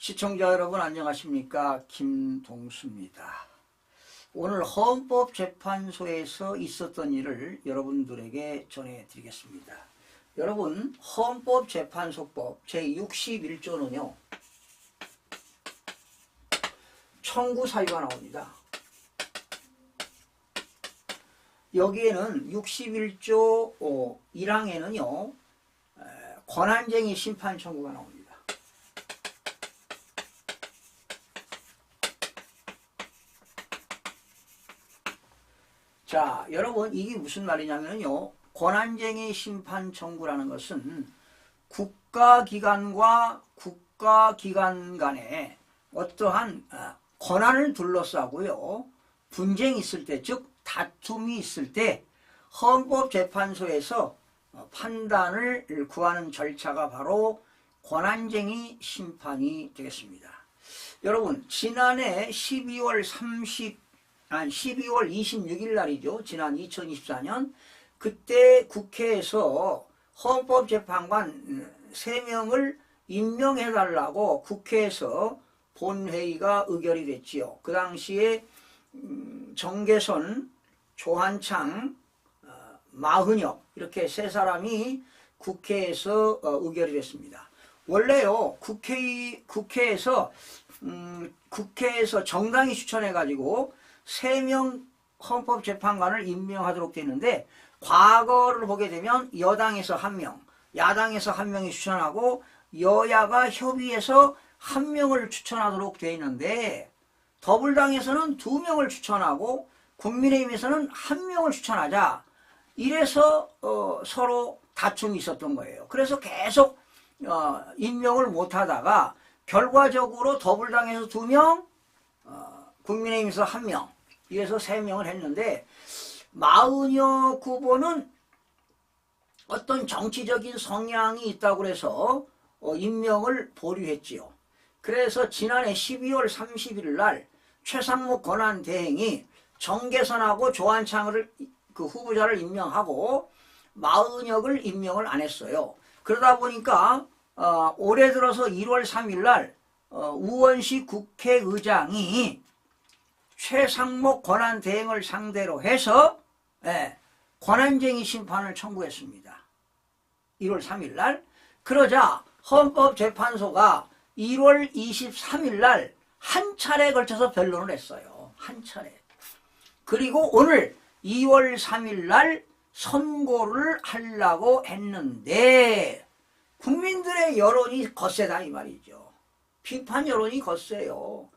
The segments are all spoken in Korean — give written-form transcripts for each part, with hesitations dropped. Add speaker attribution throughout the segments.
Speaker 1: 시청자 여러분 안녕하십니까? 김동수입니다. 오늘 헌법재판소에서 있었던 일을 여러분들에게 전해드리겠습니다. 여러분, 헌법재판소법 제61조는요 청구 사유가 나옵니다. 여기에는 61조 1항에는요 권한쟁의 심판 청구가 나옵니다. 자, 여러분, 이게 무슨 말이냐면요, 권한쟁의 심판 청구라는 것은 국가기관과 국가기관 간에 어떠한 권한을 둘러싸고요 분쟁이 있을 때, 즉 다툼이 있을 때 헌법재판소에서 판단을 구하는 절차가 바로 권한쟁의 심판이 되겠습니다. 여러분, 지난해 12월 26일 날이죠. 지난 2024년 그때 국회에서 헌법재판관 3명을 임명해달라고 국회에서 본회의가 의결이 됐지요. 그 당시에 정계선, 조한창, 마흔혁 이렇게 3사람이 국회에서 의결이 됐습니다. 원래요 국회에서 정당이 추천해가지고 3명 헌법재판관을 임명하도록 되는데, 과거를 보게 되면 여당에서 1명, 야당에서 1명이 추천하고 여야가 협의해서 1명을 추천하도록 되어 있는데, 더불당에서는 2명을 추천하고 국민의힘에서는 1명을 추천하자, 이래서 서로 다툼이 있었던 거예요. 그래서 계속 임명을 못하다가 결과적으로 더불당에서 2명, 국민의힘에서 1명, 이래서 3명을 했는데, 마은혁 후보는 어떤 정치적인 성향이 있다고 해서 임명을 보류했지요. 그래서 지난해 12월 30일 날 최상목 권한대행이 정계선하고 조한창을 그 후보자를 임명하고 마은혁을 임명을 안 했어요. 그러다 보니까 올해 들어서 1월 3일 날 우원식 국회의장이 최상목 권한대행을 상대로 해서 권한쟁의 심판을 청구했습니다. 1월 3일 날. 그러자 헌법재판소가 1월 23일 날 한 차례에 걸쳐서 변론을 했어요. 한 차례. 그리고 오늘 2월 3일 날 선고를 하려고 했는데 국민들의 여론이 거세다 이 말이죠. 비판 여론이 거세요.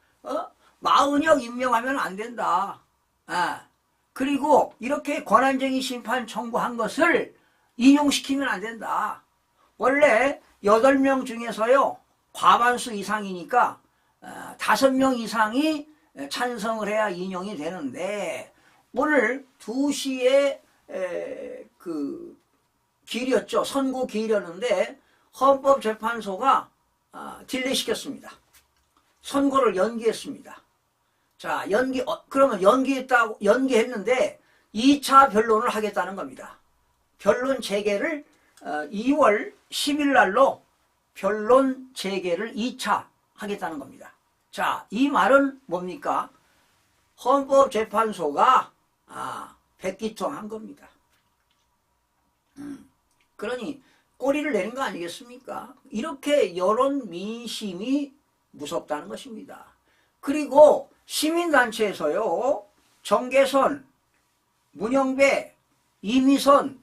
Speaker 1: 마은혁 임명하면 안 된다. 그리고 이렇게 권한쟁의 심판 청구한 것을 인용시키면 안 된다. 원래 8명 중에서요 과반수 이상이니까 5명 이상이 찬성을 해야 인용이 되는데, 오늘 2시에 그 기일이었죠. 선고 기일이었는데 헌법재판소가 딜레이시켰습니다. 선고를 연기했습니다. 자, 그러면 연기했는데 2차 변론을 하겠다는 겁니다. 변론 재개를 2월 10일 날로 변론 재개를 2차 하겠다는 겁니다. 자, 이 말은 뭡니까? 헌법재판소가 백기통한 겁니다. 그러니 꼬리를 내는 거 아니겠습니까? 이렇게 여론 민심이 무섭다는 것입니다. 그리고 시민단체에서요 정계선, 문영배, 이미선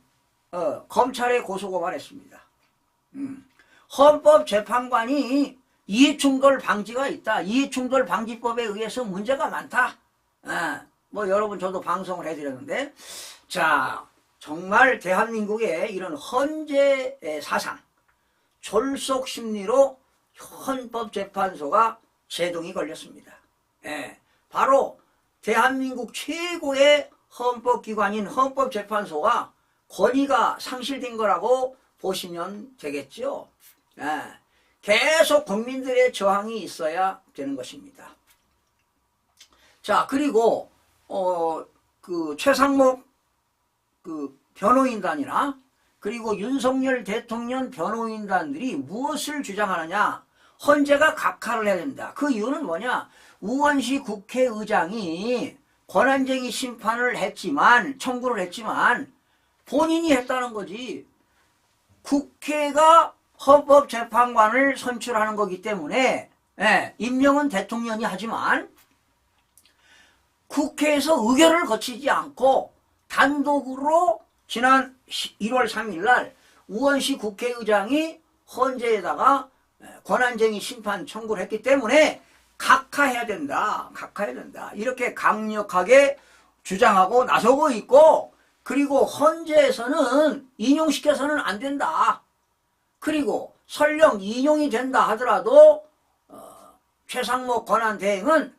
Speaker 1: 검찰에 고소고발했습니다. 헌법재판관이 이해충돌 방지가 있다. 이해충돌 방지법에 의해서 문제가 많다. 뭐 여러분 저도 방송을 해드렸는데, 자, 정말 대한민국의 이런 헌재의 사상, 졸속 심리로 헌법재판소가 제동이 걸렸습니다. 바로 대한민국 최고의 헌법기관인 헌법재판소가 권위가 상실된 거라고 보시면 되겠죠. 계속 국민들의 저항이 있어야 되는 것입니다. 자, 그리고 그 최상목 그 변호인단이나 그리고 윤석열 대통령 변호인단들이 무엇을 주장하느냐? 헌재가 각하를 해야 된다. 그 이유는 뭐냐? 우원시 국회의장이 권한쟁의 심판을 했지만, 청구를 했지만 본인이 했다는 거지. 국회가 헌법재판관을 선출하는 거기 때문에, 임명은 대통령이 하지만 국회에서 의결을 거치지 않고 단독으로 지난 1월 3일 날 우원시 국회의장이 헌재에다가 권한쟁의 심판 청구를 했기 때문에 각하해야 된다. 각하해야 된다. 이렇게 강력하게 주장하고 나서고 있고, 그리고 헌재에서는 인용시켜서는 안 된다. 그리고 설령 인용이 된다 하더라도 최상목 권한대행은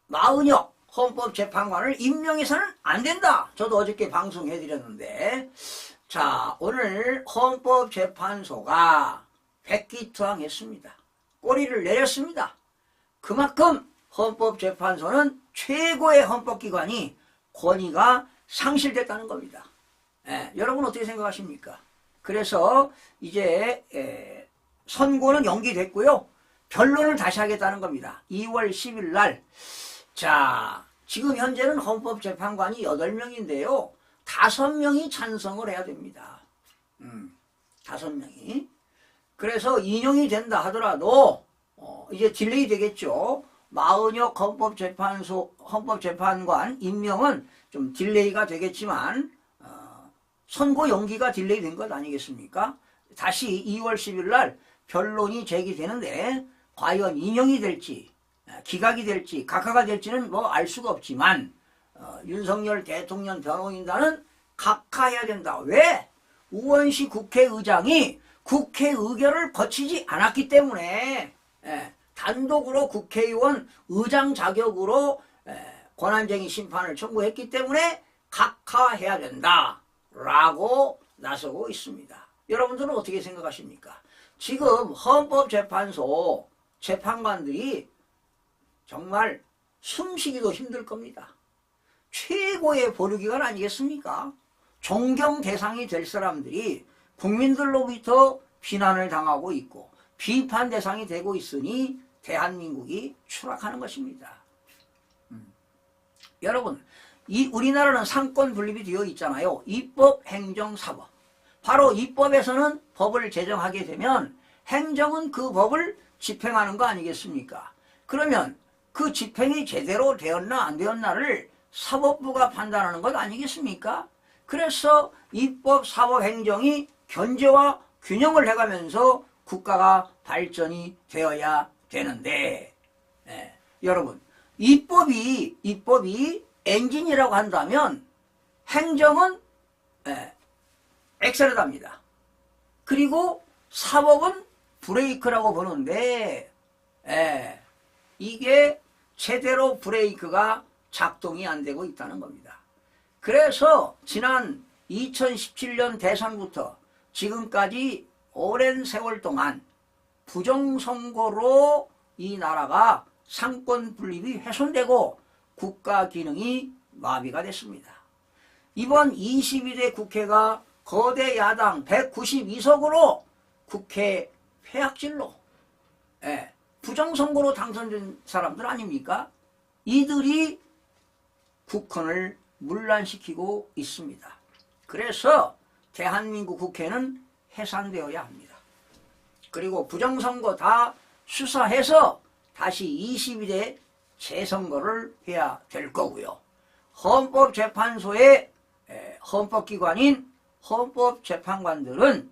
Speaker 1: 마은혁 헌법재판관을 임명해서는 안 된다. 저도 어저께 방송해드렸는데, 자, 오늘 헌법재판소가 백기투항했습니다. 꼬리를 내렸습니다. 그만큼 헌법재판소는 최고의 헌법기관이 권위가 상실됐다는 겁니다. 여러분 어떻게 생각하십니까? 그래서 이제 선고는 연기됐고요. 변론을 다시 하겠다는 겁니다. 2월 10일 날. 자, 지금 현재는 헌법재판관이 8명인데요. 5명이 찬성을 해야 됩니다. 5명이. 그래서 인용이 된다 하더라도 이제 딜레이 되겠죠. 마은혁 헌법재판관 임명은 좀 딜레이가 되겠지만 선고 연기가 딜레이 된 것 아니겠습니까? 다시 2월 10일 날 변론이 제기되는데 과연 인용이 될지 기각이 될지 각하가 될지는 뭐 알 수가 없지만 윤석열 대통령 변호인단은 각하해야 된다. 왜? 우원시 국회의장이 국회 의결을 거치지 않았기 때문에 단독으로 국회의원 의장 자격으로 권한쟁의 심판을 청구했기 때문에 각하해야 된다 라고 나서고 있습니다. 여러분들은 어떻게 생각하십니까? 지금 헌법재판소 재판관들이 정말 숨쉬기도 힘들 겁니다. 최고의 보류기관 아니겠습니까? 존경 대상이 될 사람들이 국민들로부터 비난을 당하고 있고 비판 대상이 되고 있으니 대한민국이 추락하는 것입니다. 여러분, 우리나라는 상권 분립이 되어 있잖아요. 입법, 행정, 사법. 바로 입법에서는 법을 제정하게 되면 행정은 그 법을 집행하는 거 아니겠습니까? 그러면 그 집행이 제대로 되었나 안 되었나를 사법부가 판단하는 것 아니겠습니까? 그래서 입법, 사법, 행정이 견제와 균형을 해가면서 국가가 발전이 되어야 되는데, 여러분, 입법이 엔진이라고 한다면 행정은 엑셀레터입니다. 그리고 사법은 브레이크라고 보는데 이게 제대로 브레이크가 작동이 안 되고 있다는 겁니다. 그래서 지난 2017년 대선부터 지금까지 오랜 세월 동안 부정선거로 이 나라가 상권 분립이 훼손되고 국가 기능이 마비가 됐습니다. 이번 22대 국회가 거대 야당 192석으로 국회 폐악질로 부정선거로 당선된 사람들 아닙니까? 이들이 국헌을 문란시키고 있습니다. 그래서 대한민국 국회는 해산되어야 합니다. 그리고 부정선거 다 수사해서 다시 22대 재선거를 해야 될 거고요. 헌법재판소의 헌법기관인 헌법재판관들은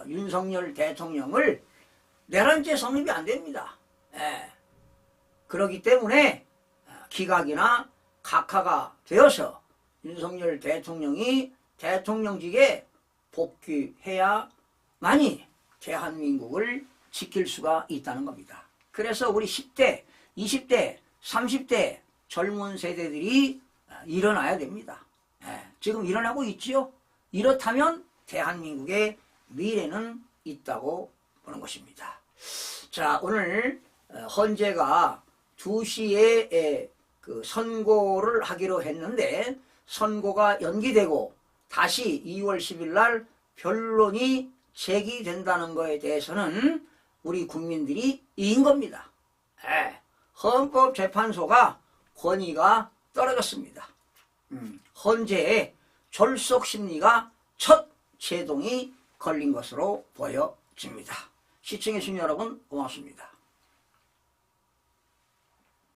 Speaker 1: 윤석열 대통령을 내란죄 성립이 안 됩니다. 그렇기 때문에 기각이나 각하가 되어서 윤석열 대통령이 대통령직에 복귀해야만이 대한민국을 지킬 수가 있다는 겁니다. 그래서 우리 10대, 20대, 30대 젊은 세대들이 일어나야 됩니다. 지금 일어나고 있지요? 이렇다면 대한민국의 미래는 있다고 보는 것입니다. 자, 오늘 헌재가 2시에 그 선고를 하기로 했는데 선고가 연기되고 다시 2월 10일 날 변론이 제기된다는 것에 대해서는 우리 국민들이 이긴 겁니다. 예, 헌법재판소가 권위가 떨어졌습니다. 헌재의 졸속 심리가 첫 제동이 걸린 것으로 보여집니다. 시청해주신 여러분 고맙습니다.